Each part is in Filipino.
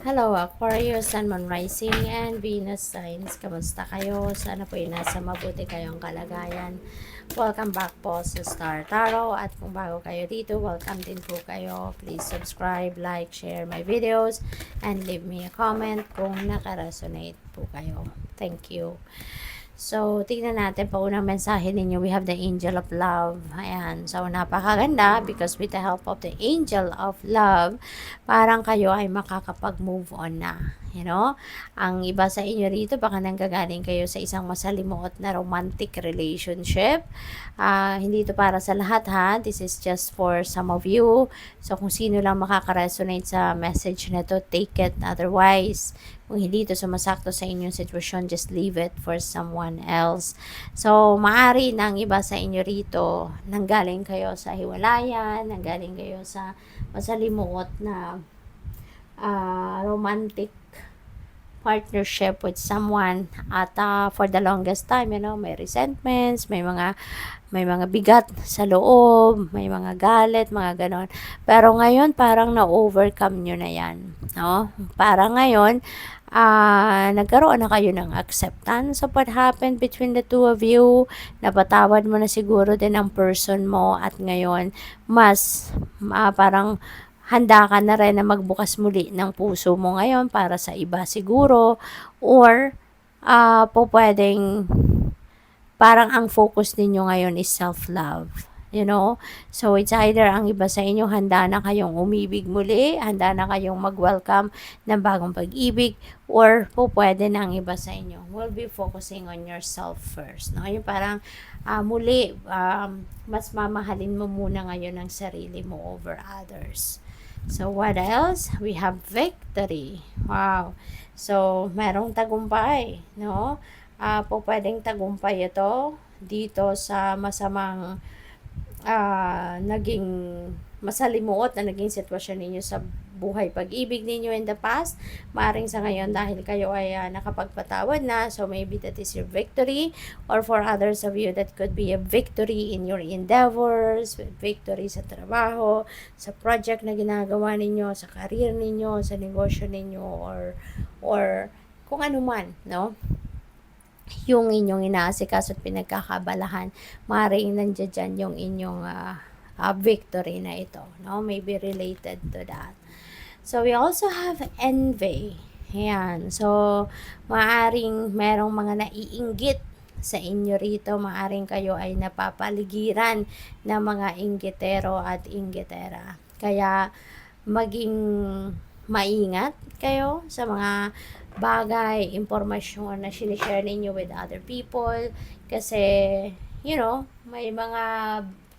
Hello, Aquarius, Sun, Moon, Rising, and Venus signs. Kamusta kayo? Sana po nasa mabuti kayong kalagayan. Welcome back po sa Star Tarot. At kung bago kayo dito, welcome din po kayo. Please subscribe, like, share my videos, and leave me a comment kung nakaresonate po kayo. Thank you. So, tingnan natin po unang mensahe ninyo. We have the Angel of Love. Ayan. So, napakaganda because with the help of the Angel of Love, parang kayo ay makakapag-move on na. You know? Ang iba sa inyo rito, baka nanggagaling kayo sa isang masalimuot na romantic relationship. Hindi ito para sa lahat ha. This is just for some of you. So, kung sino lang makaka-resonate sa message na to, take it. Otherwise, kung hindi ito sumasakto sa inyong sitwasyon, just leave it for someone else. So, maari ng iba sa inyo rito, nanggaling kayo sa hiwalayan, nanggaling kayo sa masalimuot na romantic partnership with someone at for the longest time, may resentments, may mga bigat sa loob, may mga galit, mga ganon. Pero ngayon parang na-overcome nyo na yan, no? Parang ngayon nagkaroon na kayo ng acceptance of what happened between the two of you. Napatawad mo na siguro din ang person mo at ngayon mas parang handa ka na rin na magbukas muli ng puso mo ngayon para sa iba siguro, or po pwedeng parang ang focus ninyo ngayon is self-love. So it's either ang iba sa inyo handa na kayong umibig muli, handa na kayong mag-welcome ng bagong pag-ibig, or po pwede na ang iba sa inyo will be focusing on yourself first. No? Yung parang muli, mas mamahalin mo muna ngayon ang sarili mo over others. So, what else? We have victory. Wow. So, merong tagumpay, no? Po pwedeng tagumpay ito dito sa masamang naging masalimuot na naging sitwasyon ninyo sa buhay pag-ibig ninyo in the past. Maaring sa ngayon dahil kayo ay nakapagpatawad na, so maybe that is your victory, or for others of you that could be a victory in your endeavors, victory sa trabaho, sa project na ginagawa ninyo, sa career ninyo, sa negosyo ninyo, or kung ano man, no? Yung inyong inaasikaso at pinagkakabalahan, maaaring nandiyan dyan yung inyong victory na ito, no? Maybe related to that. So, we also have envy. Ayan. So, maaaring merong mga naiinggit sa inyo rito. Maaaring kayo ay napapaligiran ng mga inggitero at inggitera. Kaya, maging maingat kayo sa mga bagay, impormasyon na sinishare ninyo with other people. Kasi, may mga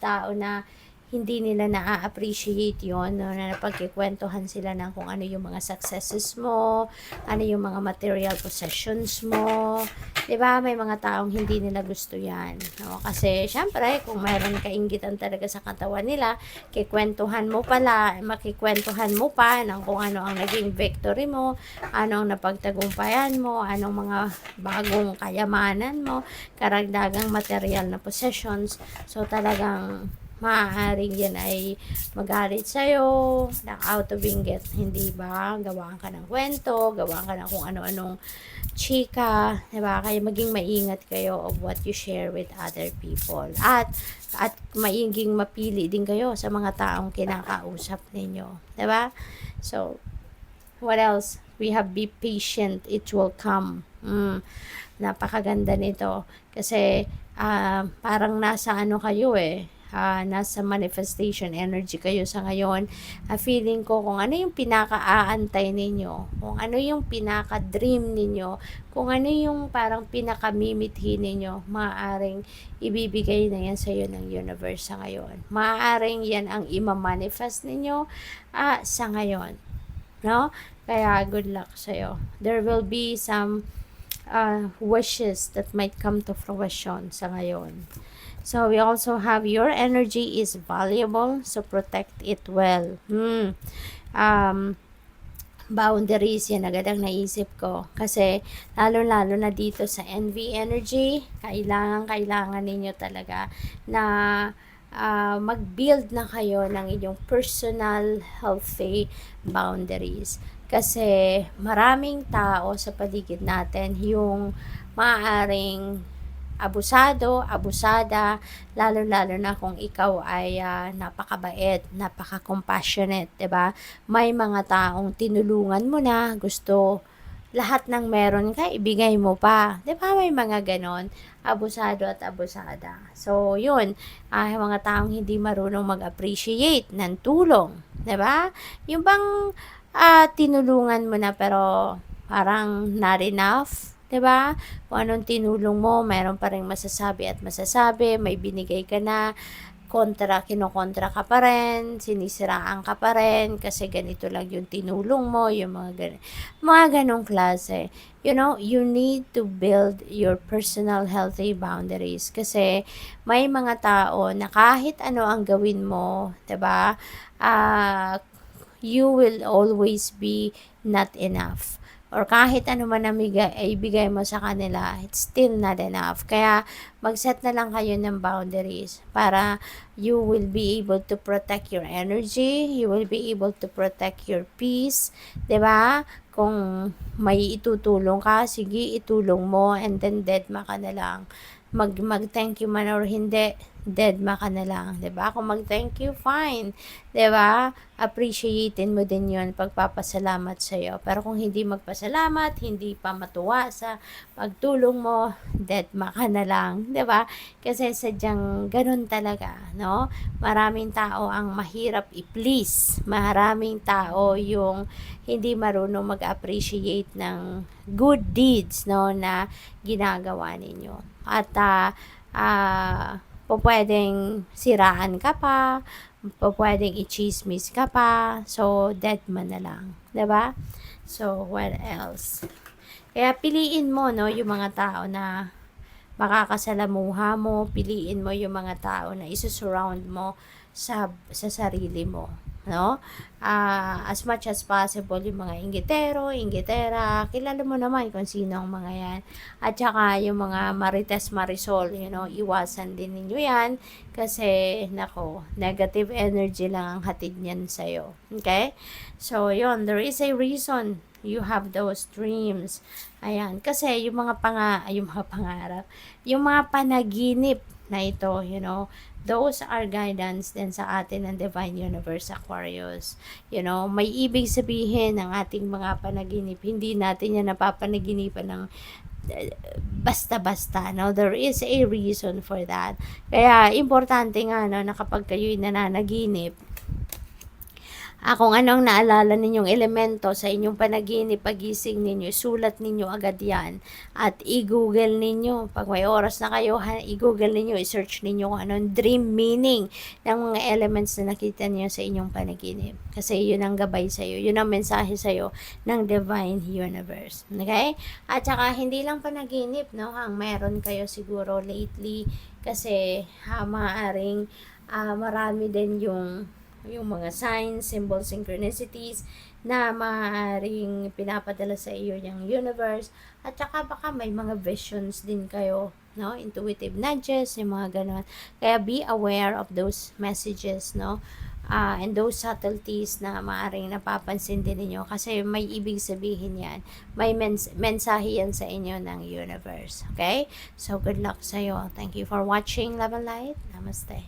tao na hindi nila na-appreciate yon, no, na napagkikwentuhan sila ng kung ano yung mga successes mo, ano yung mga material possessions mo. Diba? May mga taong hindi nila gusto yan. No? Kasi, syempre, kung mayroon kainggitan talaga sa katawan nila, makikwentuhan mo pa ng kung ano ang naging victory mo, anong napagtagumpayan mo, anong mga bagong kayamanan mo, karagdagang material na possessions. So, talagang maaaring yan ay magalit sa'yo, out of inggit, hindi ba? Gawaan ka ng kwento, gawaan ka ng kung ano-anong chika, diba? Kaya maging maingat kayo of what you share with other people. At maging mapili din kayo sa mga taong kinakausap ninyo. Diba? So, what else? We have be patient, it will come. Napakaganda nito. Kasi, parang nasa ano kayo nasa manifestation energy kayo sa ngayon. Feeling ko kung ano yung pinaka-aantay ninyo, kung ano yung pinaka-dream ninyo, kung ano yung parang pinaka-mimithi ninyo, maaaring ibibigay na yan sa iyo ng universe sa ngayon. Maaaring yan ang ima-manifest ninyo sa ngayon. No? Kaya good luck sa iyo. There will be some wishes that might come to fruition sa ngayon. So, we also have your energy is valuable, so protect it well. Boundaries, yan agad ang naisip ko. Kasi, lalo-lalo na dito sa envy energy, kailangan ninyo talaga na mag-build na kayo ng inyong personal healthy boundaries. Kasi maraming tao sa paligid natin yung maaaring abusado, abusada, lalo-lalo na kung ikaw ay napakabait, napaka-compassionate, 'di ba? May mga taong tinulungan mo na, gusto lahat ng meron ka, ibigay mo pa. 'Di ba may mga ganon, abusado at abusada. So, yun, yung mga taong hindi marunong mag-appreciate ng tulong, 'di ba? Yung bang tinulungan mo na pero parang not enough, 'di ba? Kung anong tinulong mo, meron pa ring masasabi at masasabi, may binigay ka na, kinokontra ka pa rin, sinisiraan ka pa rin, kasi ganito lang yung tinulong mo, yung mga ganong klase. You know, you need to build your personal healthy boundaries, kasi may mga tao na kahit ano ang gawin mo, 'di ba? You will always be not enough, or kahit ano man ang ibigay mo sa kanila, it's still not enough. Kaya mag-set na lang kayo ng boundaries para you will be able to protect your energy, you will be able to protect your peace, 'di ba? Kung may itutulong ka, sige, itulong mo, and then deadma ka na lang. Mag-thank you man or hindi, deadma ka na lang, 'di ba? Kung mag-thank you, fine, 'di ba? Appreciatein mo din 'yon, pagpapasalamat sa iyo. Pero kung hindi magpasalamat, hindi pa matuwa sa pagtulong mo, deadma ka na lang, 'di ba? Kasi sadyang ganoon talaga, no? Maraming tao ang mahirap i-please. Maraming tao yung hindi marunong mag-appreciate ng good deeds, no, na ginagawa ninyo. At pwedeng siraan ka pa, pwedeng i-chismis ka pa, so dead man na lang, 'di ba? So what else? Kaya piliin mo, no, yung mga tao na makakasalamuha mo, piliin mo yung mga tao na isusurround mo sa sarili mo, no? As much as possible, yung mga inggitero, inggitera, kilala mo naman kung sino ang mga yan. At saka yung mga marites marisol, you know, iwasan din ninyo yan, kasi nako, negative energy lang ang hatid niyan sa'yo. Okay? So, yun, there is a reason you have those dreams. Ayan, kasi yung mga pangarap, yung mga panaginip na ito, you know, those are guidance din sa atin ng Divine Universe Aquarius. You know, may ibig sabihin ng ating mga panaginip. Hindi natin yan napapanaginipan ng basta-basta, no? There is a reason for that. Kaya, importante nga, no, na kapag kayo'y nananaginip, kung anong naalala ninyong elemento sa inyong panaginip, pagising ninyo, sulat ninyo agad yan. At i-google ninyo. Pag may oras na kayo, i-google ninyo, i-search ninyo kung anong dream meaning ng mga elements na nakita niyo sa inyong panaginip. Kasi yun ang gabay sa'yo. Yun ang mensahe sa'yo ng Divine Universe. Okay? At saka, hindi lang panaginip, no? Ang meron kayo siguro lately, kasi maaaring marami din yung mga signs, symbols, synchronicities na maaaring pinapadala sa iyo yung universe. At saka baka may mga visions din kayo, no? Intuitive nudges, yung mga ganon. Kaya be aware of those messages, no? And those subtleties na maaaring napapansin din ninyo, kasi may ibig sabihin yan. May mensahe yan sa inyo ng universe. Okay? So, good luck sa'yo. Thank you for watching, Love and Light. Namaste.